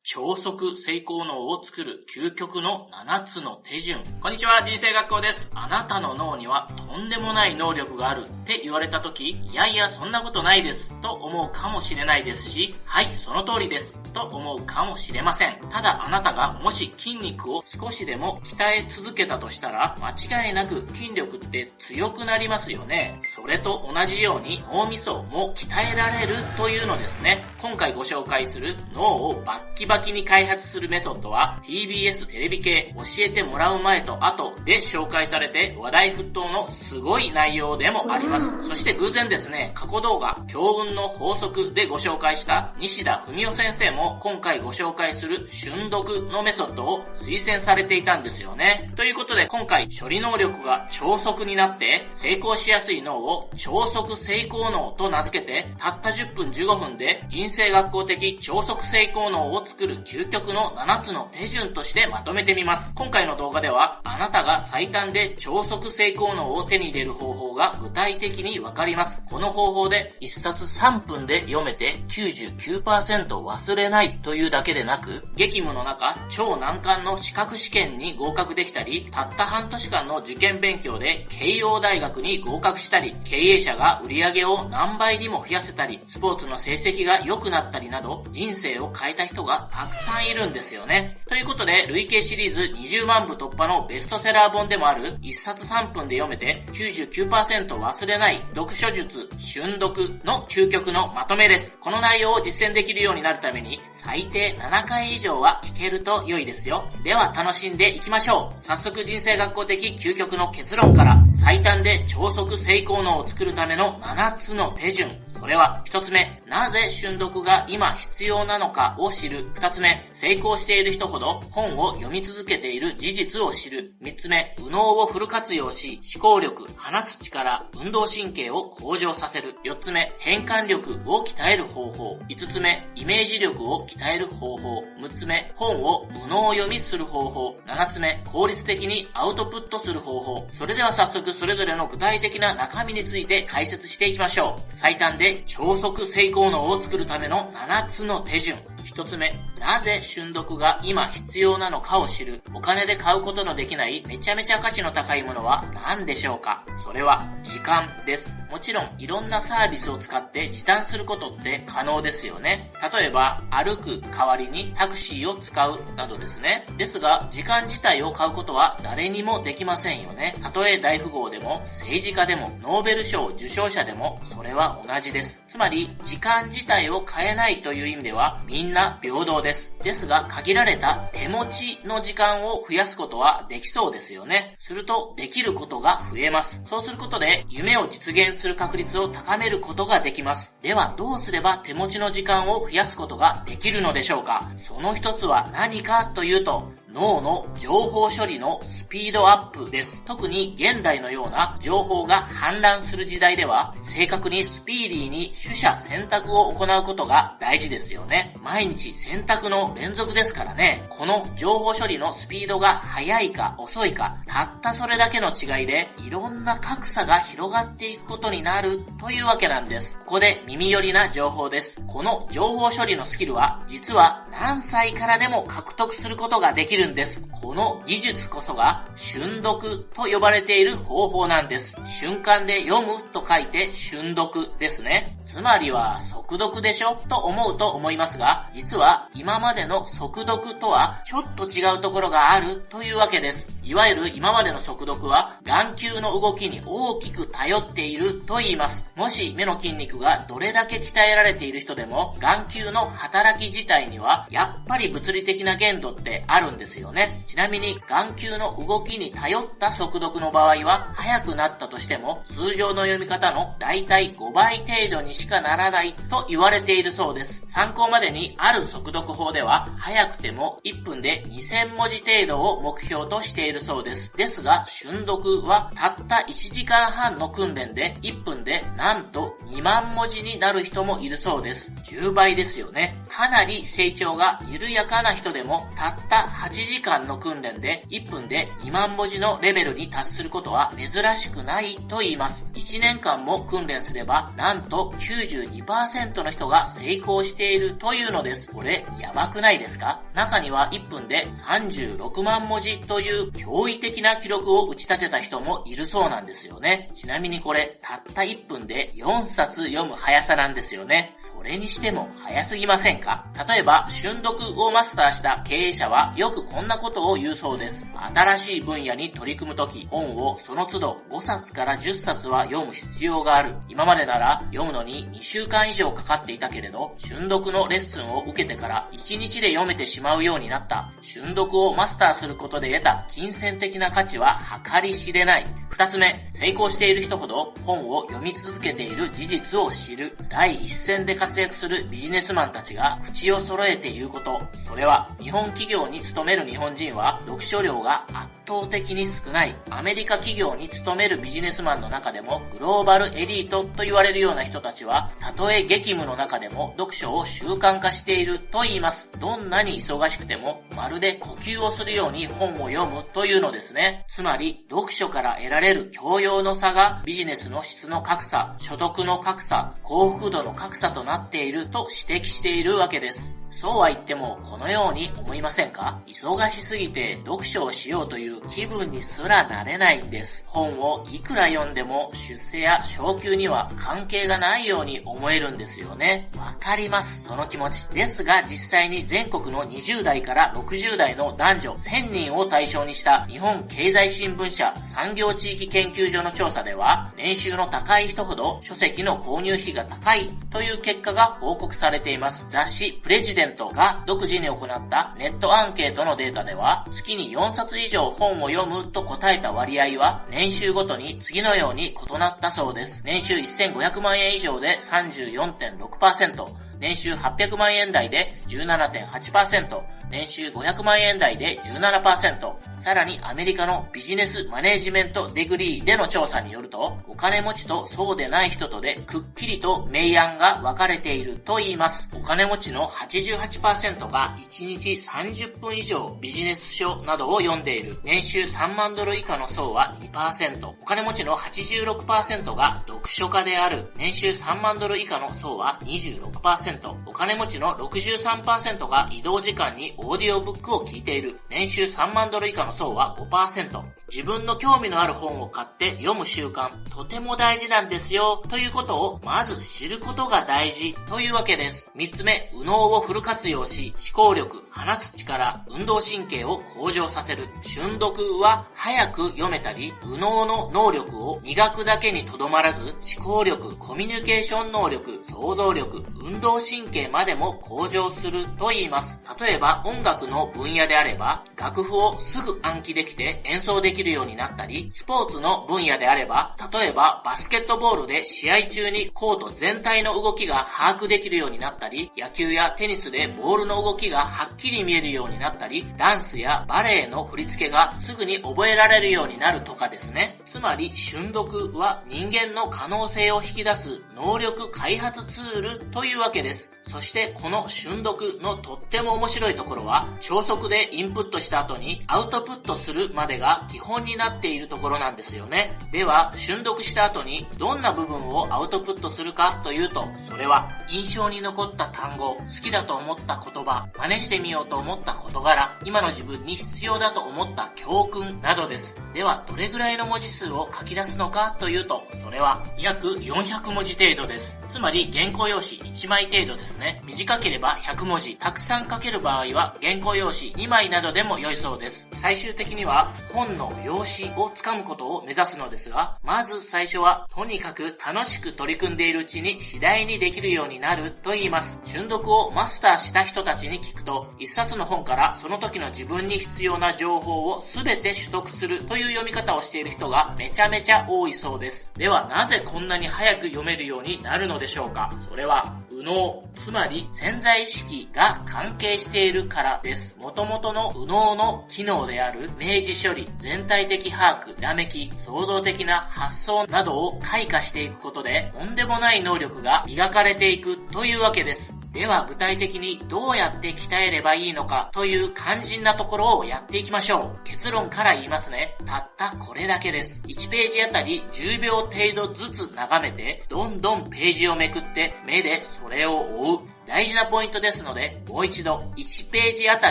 超速成功脳を作る究極の7つの手順。こんにちは、人生学校です。あなたの脳にはとんでもない能力があるって言われたとき、いやいやそんなことないですと思うかもしれないですし、はい、その通りですと思うかもしれません。ただあなたがもし筋肉を少しでも鍛え続けたとしたら、間違いなく筋力って強くなりますよね。それと同じように脳みそも鍛えられるというのですね。今回ご紹介する脳をバッキバキに開発するメソッドは TBS テレビ系教えてもらう前と後で紹介されて話題沸騰のすごい内容でもあります。そして偶然ですね、過去動画強運の法則でご紹介した西田文夫先生も今回ご紹介する瞬読のメソッドを推薦されていたんですよね。ということで今回処理能力が超速になって成功しやすい脳を超速成功脳と名付けて、たった10分15分で人生学校的超速成功脳を作る究極の7つの手順としてまとめてみます。今回の動画ではあなたが最短で超速成功脳を手に入れる方法が具体的にわかります。この方法で1冊3分で読めて 99% 忘れないというだけでなく、激務の中超難関の資格試験に合格できたり、たった半年間の受験勉強で慶応大学に合格したり、経営者が売り上げを何倍にも増やせたり、スポーツの成績が良くなったりなど、人生を変えた人がたくさんいるんですよね。ということで、累計シリーズ20万部突破のベストセラー本でもある1冊3分で読めて 99% 忘れない読書術瞬読の究極のまとめです。この内容を実践できるようになるために最低7回以上は聞けると良いですよ。では楽しんでいきましょう。早速人生学校的究極の結論から、最短で超速成功脳を作るための7つの手順。それは1つ目、なぜ瞬読が今必要なのかを知る。2つ目、成功している人ほど本を読み続けている事実を知る。3つ目、右脳をフル活用し、思考力、話す力、運動神経を向上させる。4つ目、変換力を鍛える方法。5つ目、イメージ力を鍛える方法。6つ目、本を無脳読みする方法。7つ目、効率的にアウトプットする方法。それでは早速それぞれの具体的な中身について解説していきましょう。最短で超速成功脳を作るための7つの手順。1つ目、なぜ瞬読が今必要なのかを知る。お金で買うことのできないめちゃめちゃ価値の高いものは何でしょうか。それは時間です。もちろんいろんなサービスを使って時短することって可能ですよね。例えば歩く代わりにタクシーを使うなどですね。ですが時間自体を買うことは誰にもできませんよね。たとえ大富豪でも政治家でもノーベル賞受賞者でもそれは同じです。つまり時間自体を変えないという意味ではみんな平等です。ですが限られた手持ちの時間を増やすことはできそうですよね。するとできることが増えます。そうすることで夢を実現する確率を高めることができます。ではどうすれば手持ちの時間を増やすことができるのでしょうか。その一つは何かというと、脳の情報処理のスピードアップです。特に現代のような情報が氾濫する時代では、正確にスピーディーに取捨選択を行うことが大事ですよね。毎日選択の連続ですからね。この情報処理のスピードが速いか遅いか、たったそれだけの違いで、いろんな格差が広がっていくことになるというわけなんです。ここで耳寄りな情報です。この情報処理のスキルは、実は何歳からでも獲得することができるんです。この技術こそが瞬読と呼ばれている方法なんです。瞬間で読むと書いて瞬読ですね。つまりは速読でしょと思うと思いますが、実は今までの速読とはちょっと違うところがあるというわけです。いわゆる今までの速読は眼球の動きに大きく頼っていると言います。もし目の筋肉がどれだけ鍛えられている人でも、眼球の働き自体にはやっぱり物理的な限度ってあるんですよね。ちなみに眼球の動きに頼った速読の場合は速くなったとしても通常の読み方のだいたい5倍程度にしかならないと言われているそうです。参考までにある速読法では速くても1分で2000文字程度を目標としているそうです。ですが瞬読はたった1時間半の訓練で1分でなんと2万文字になる人もいるそうです。10倍ですよね。かなり成長が緩やかな人でもたった8時間の訓練で1分で2万文字のレベルに達することは珍しくないと言います。1年間も訓練すれば、なんと 92% の人が成功しているというのです。これ、やばくないですか？中には1分で36万文字という驚異的な記録を打ち立てた人もいるそうなんですよね。ちなみにこれ、たった1分で4冊読む速さなんですよね。それにしても速すぎませんか？例えば、瞬読をマスターした経営者はよくこんなことを言うそうです。新しい分野に取り組むとき、本をその都度5冊から10冊は読む必要がある。今までなら読むのに2週間以上かかっていたけれど、瞬読のレッスンを受けてから1日で読めてしまうようになった。瞬読をマスターすることで得た金銭的な価値は計り知れない。2つ目、成功している人ほど本を読み続けている事実を知る。第一線で活躍するビジネスマンたちが口を揃えて言うこと。それは、日本企業に勤める日本人は読書量が圧倒的に少ない。アメリカ企業に勤めるビジネスマンの中でもグローバルエリートと言われるような人たちは、たとえ激務の中でも読書を習慣化していると言います。どんなに忙しくても、まるで呼吸をするように本を読むというのですね。つまり、読書から得られる教養の差がビジネスの質の格差、所得の格差、幸福度の格差となっていると指摘しているわけです。そうは言ってもこのように思いませんか？忙しすぎて読書をしようという気分にすらなれないんです。本をいくら読んでも出世や昇給には関係がないように思えるんですよね。わかります、その気持ち。ですが実際に全国の20代から60代の男女1000人を対象にした日本経済新聞社産業地域研究所の調査では、年収の高い人ほど書籍の購入費が高いという結果が報告されています。雑誌プレジデントが独自に行ったネットアンケートのデータでは、月に4冊以上本を読むと答えた割合は年収ごとに次のように異なったそうです。年収1500万円以上で 34.6%、年収800万円台で 17.8%、年収500万円台で 17%、さらにアメリカのビジネスマネージメントデグリーでの調査によると、お金持ちとそうでない人とでくっきりと明暗が分かれていると言います。お金持ちの 88% が1日30分以上ビジネス書などを読んでいる。年収3万ドル以下の層は 2%、お金持ちの 86% が読書家である。年収3万ドル以下の層は 26%、お金持ちの 63% が移動時間にオーディオブックを聞いている。年収3万ドル以下の層は 5%。自分の興味のある本を買って読む習慣、とても大事なんですよということをまず知ることが大事というわけです。3つ目、右脳をフル活用し、思考力、話す力、運動神経を向上させる。瞬読は早く読めたり、右脳の能力を磨くだけにとどまらず、思考力、コミュニケーション能力、想像力、運動神経までも向上すると言います。例えば音楽の分野であれば、楽譜をすぐ暗記できて演奏できるようになったり、スポーツの分野であれば、例えばバスケットボールで試合中にコート全体の動きが把握できるようになったり、野球やテニスでボールの動きがはっきり見えるようになったり、ダンスやバレエの振り付けがすぐに覚えられるようになるとかですね。つまり瞬読は人間の可能性を引き出す能力開発ツールというわけです。そしてこの瞬読のとっても面白いところは、超速でインプットした後にアウトプットするまでが基本になっているところなんですよね。では、瞬読した後にどんな部分をアウトプットするかというと、それは印象に残った単語、好きだと思った言葉、真似してみようと思った事柄、今の自分に必要だと思った教訓などです。では、どれぐらいの文字数を書き出すのかというと、それは約400文字程度です。つまり原稿用紙1枚程度ですね。短ければ100文字、たくさん書ける場合は原稿用紙2枚などでも良いそうです。最終的には本の用紙をつかむことを目指すのですが、まず最初はとにかく楽しく取り組んでいるうちに次第にできるようになると言います。瞬読をマスターした人たちに聞くと、一冊の本からその時の自分に必要な情報をすべて取得するという読み方をしている人がめちゃめちゃ多いそうです。ではなぜこんなに早く読めるようになるのでしょうか。それは右脳、つまり潜在意識が関係しているからです。元々の右脳の機能である明示処理、全体的把握、ひらめき、創造的な発想などを開花していくことで、とんでもない能力が磨かれていくというわけです。では具体的にどうやって鍛えればいいのかという肝心なところをやっていきましょう。結論から言いますね。たったこれだけです。1ページあたり10秒程度ずつ眺めて、どんどんページをめくって目でそれを追う。大事なポイントですので、もう一度、1ページあた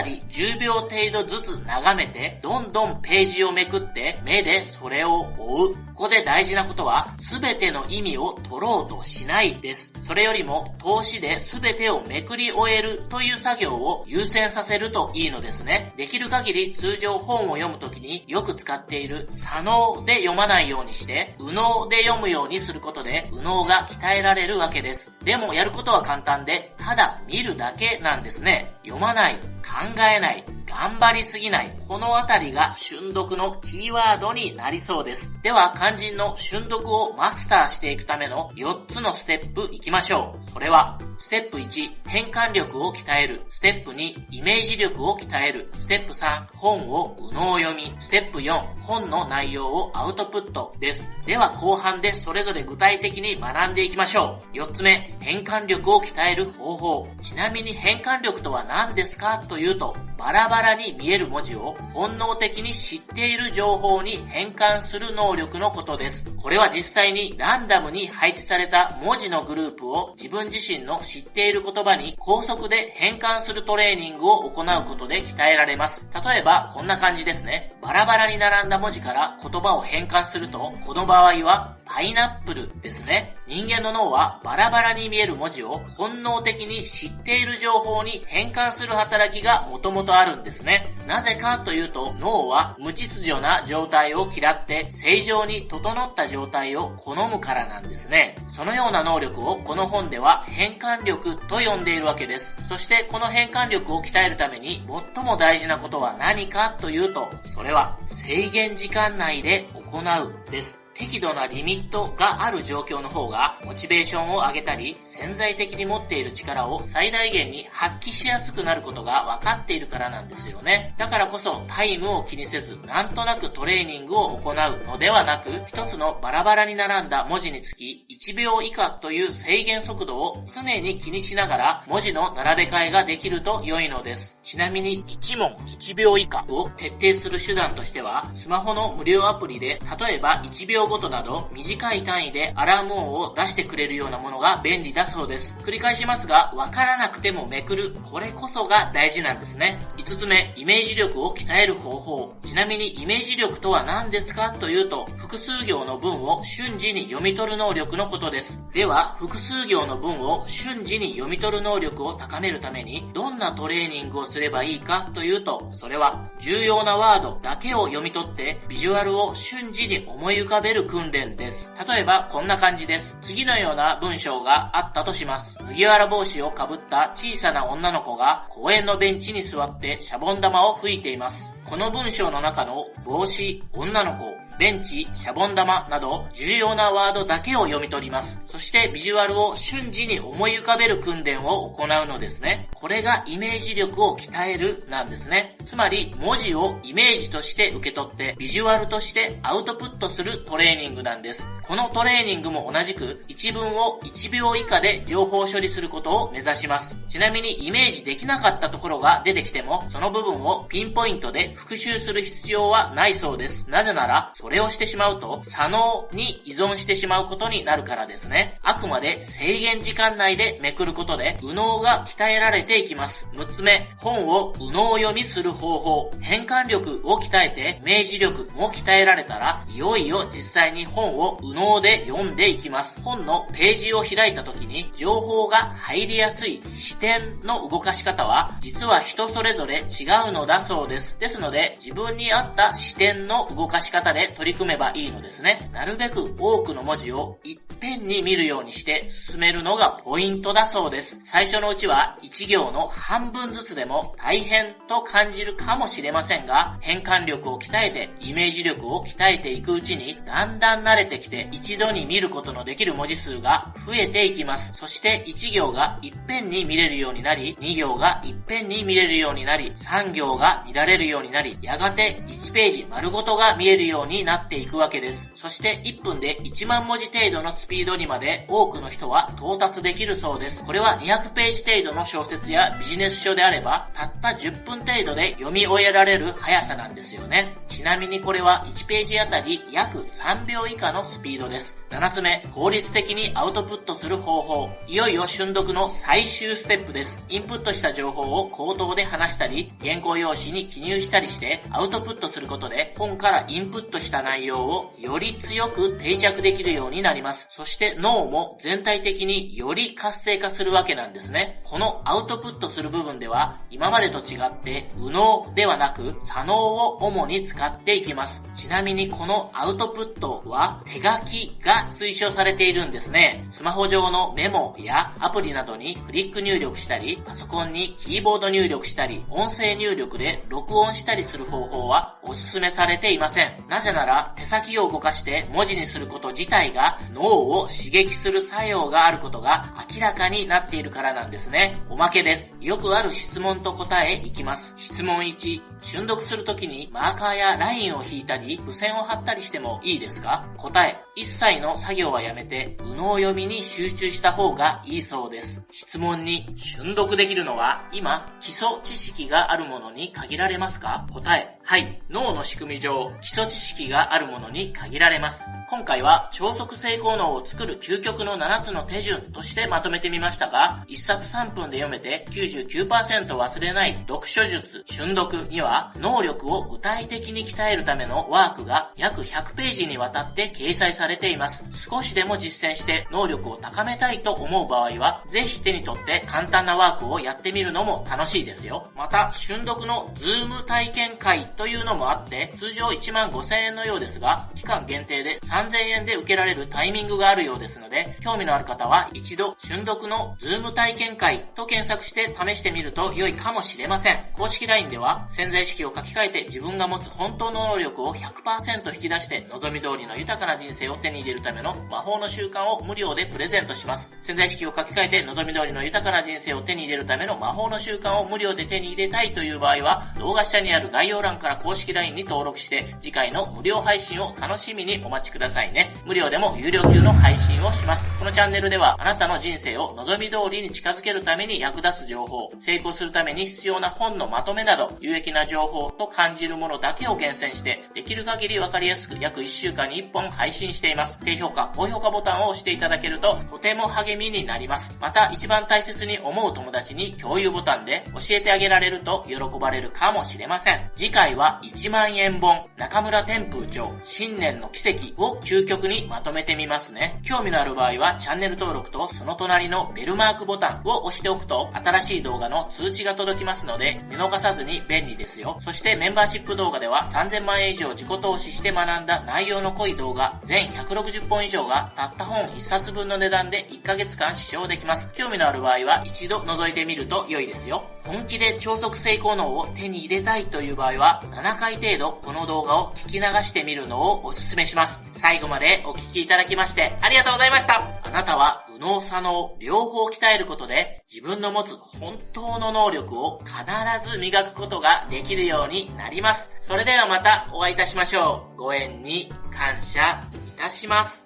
り10秒程度ずつ眺めて、どんどんページをめくって、目でそれを追う。ここで大事なことは、すべての意味を取ろうとしないです。それよりも、通しですべてをめくり終えるという作業を優先させるといいのですね。できる限り通常本を読むときによく使っている左脳で読まないようにして、右脳で読むようにすることで、右脳が鍛えられるわけです。でもやることは簡単で、ただ見るだけなんですね。読まない、考えない、頑張りすぎない。このあたりが瞬読のキーワードになりそうです。では肝心の瞬読をマスターしていくための4つのステップいきましょう。それは、ステップ1、変換力を鍛える。ステップ2、イメージ力を鍛える。ステップ3、本を右脳読み。ステップ4、本の内容をアウトプットです。では後半でそれぞれ具体的に学んでいきましょう。4つ目、変換力を鍛える方法。ちなみに変換力とは何ですかというと、バラバラに見える文字を本能的に知っている情報に変換する能力のことです。これは実際にランダムに配置された文字のグループを自分自身の知っている言葉に高速で変換するトレーニングを行うことで鍛えられます。例えばこんな感じですね。バラバラに並んだ文字から言葉を変換すると、この場合はパイナップルですね。人間の脳はバラバラに見える文字を本能的に知っている情報に変換する働きがもともとあるんですね。なぜかというと、脳は無秩序な状態を嫌って正常に整った状態を好むからなんですね。そのような能力をこの本では変換力と呼んでいるわけです。そしてこの変換力を鍛えるために最も大事なことは何かというと、それは制限時間内で行うです。適度なリミットがある状況の方がモチベーションを上げたり潜在的に持っている力を最大限に発揮しやすくなることが分かっているからなんですよね。だからこそタイムを気にせずなんとなくトレーニングを行うのではなく、一つのバラバラに並んだ文字につき1秒以下という制限速度を常に気にしながら文字の並べ替えができると良いのです。ちなみに1問1秒以下を徹底する手段としては、スマホの無料アプリで例えば1秒ごとなど短い単位でアラーム音を出してくれるようなものが便利だそうです。繰り返しますが、わからなくてもめくる、これこそが大事なんですね。5つ目、イメージ力を鍛える方法。ちなみにイメージ力とは何ですかというと、複数行の文を瞬時に読み取る能力のことです。では、複数行の文を瞬時に読み取る能力を高めるためにどんなトレーニングをすればいいかというと、それは重要なワードだけを読み取ってビジュアルを瞬時に思い浮かべる訓練です。例えばこんな感じです。次のような文章があったとします。麦わら帽子をかぶった小さな女の子が公園のベンチに座ってシャボン玉を吹いています。この文章の中の帽子、女の子、ベンチ、シャボン玉など重要なワードだけを読み取ります。そしてビジュアルを瞬時に思い浮かべる訓練を行うのですね。これがイメージ力を鍛えるなんですね。つまり文字をイメージとして受け取ってビジュアルとしてアウトプットするトレーニングなんです。このトレーニングも同じく一文を1秒以下で情報処理することを目指します。ちなみにイメージできなかったところが出てきても、その部分をピンポイントで復習する必要はないそうです。なぜならそれをしてしまうと左脳に依存してしまうことになるからですね。あくまで制限時間内でめくることで右脳が鍛えられていきます。6つ目、本を右脳読みする方法。変換力を鍛えてイメージ力も鍛えられたら、いよいよ実際に本を右脳で読んでいきます。本のページを開いた時に情報が入りやすい視点の動かし方は実は人それぞれ違うのだそうです。ですので自分に合った視点の動かし方で取り組めばいいのですね。なるべく多くの文字をいっぺんに見るようにして進めるのがポイントだそうです。最初のうちは1行の半分ずつでも大変と感じるかもしれませんが、変換力を鍛えてイメージ力を鍛えていくうちにだんだん慣れてきて一度に見ることのできる文字数が増えていきます。そして1行がいっぺんに見れるようになり、2行がいっぺんに見れるようになり、3行が見られるようになり、やがて1ページ丸ごとが見えるようにになっていくわけです。そして1分で1万文字程度のスピードにまで多くの人は到達できるそうです。これは200ページ程度の小説やビジネス書であれば、たった10分程度で読み終えられる速さなんですよね。ちなみにこれは1ページあたり約3秒以下のスピードです。7つ目、効率的にアウトプットする方法。いよいよ瞬読の最終ステップです。インプットした情報を口頭で話したり、原稿用紙に記入したりしてアウトプットすることで、本からインプットした内容をより強く定着できるようになります。そして脳も全体的により活性化するわけなんですね。このアウトプットする部分では、今までと違って右脳ではなく左脳を主に使っていきます。ちなみにこのアウトプットは手書きが推奨されているんですね。スマホ上のメモやアプリなどにフリック入力したり、パソコンにキーボード入力したり、音声入力で録音したりする方法はおすすめされていません。なぜなら手先を動かして文字にすること自体が脳を刺激する作用があることが明らかになっているからなんですね。おまけです。よくある質問と答えいきます。質問1、瞬読するときにマーカーやラインを引いたり、付箋を貼ったりしてもいいですか？答え、一切の作業はやめて、右脳読みに集中した方がいいそうです。質問2、瞬読できるのは今、基礎知識があるものに限られますか？答え、はい、脳の仕組み上、基礎知識があるものに限られます。今回は超速成功脳を作る究極の7つの手順としてまとめてみましたが、1冊3分で読めて 99% 忘れない読書術、瞬読には、能力を具体的に鍛えるためのワークが約100ページにわたって掲載されています。少しでも実践して能力を高めたいと思う場合は、ぜひ手に取って簡単なワークをやってみるのも楽しいですよ。また、瞬読のズーム体験会というのもあって、通常15,000円のようですが、期間限定で3,000円で受けられるタイミングがあるようですので、興味のある方は一度瞬読のズーム体験会と検索して試してみると良いかもしれません。公式 LINE では潜在意識を書き換えて自分が持つ本当の能力を 100% 引き出して望み通りの豊かな人生を手に入れるための魔法の習慣を無料でプレゼントします。潜在意識を書き換えて望み通りの豊かな人生を手に入れるための魔法の習慣を無料で手に入れたいという場合は、動画下にある概要欄から公式 LINE に登録して次回の無料配信を楽しみにお待ちくださいね。無料でも有料級の配信をします。このチャンネルではあなたの人生を望み通りに近づけるために役立つ情報、成功するために必要な本のまとめなど有益な情報と感じるものだけを厳選してできる限りわかりやすく約1週間に1本配信しています。低評価、高評価ボタンを押していただけるととても励みになります。また一番大切に思う友達に共有ボタンで教えてあげられると喜ばれるかもしれません。次回は1万円本中村天風長新年の奇跡を究極にまとめてみますね。興味のある場合はチャンネル登録とその隣のベルマークボタンを押しておくと新しい動画の通知が届きますので見逃さずに便利ですよ。そしてメンバーシップ動画では3000万円以上自己投資して学んだ内容の濃い動画全160本以上がたった本1冊分の値段で1ヶ月間視聴できます。興味のある場合は一度覗いてみると良いですよ。本気で超速成功能を手に入れたいという場合は7回程度この動画を聞き流してみるのをお勧めします。最後までお聞きいただきましてありがとうございました。あなたは右脳左脳両方鍛えることで自分の持つ本当の能力を必ず磨くことができるようになります。それではまたお会いいたしましょう。ご縁に感謝いたします。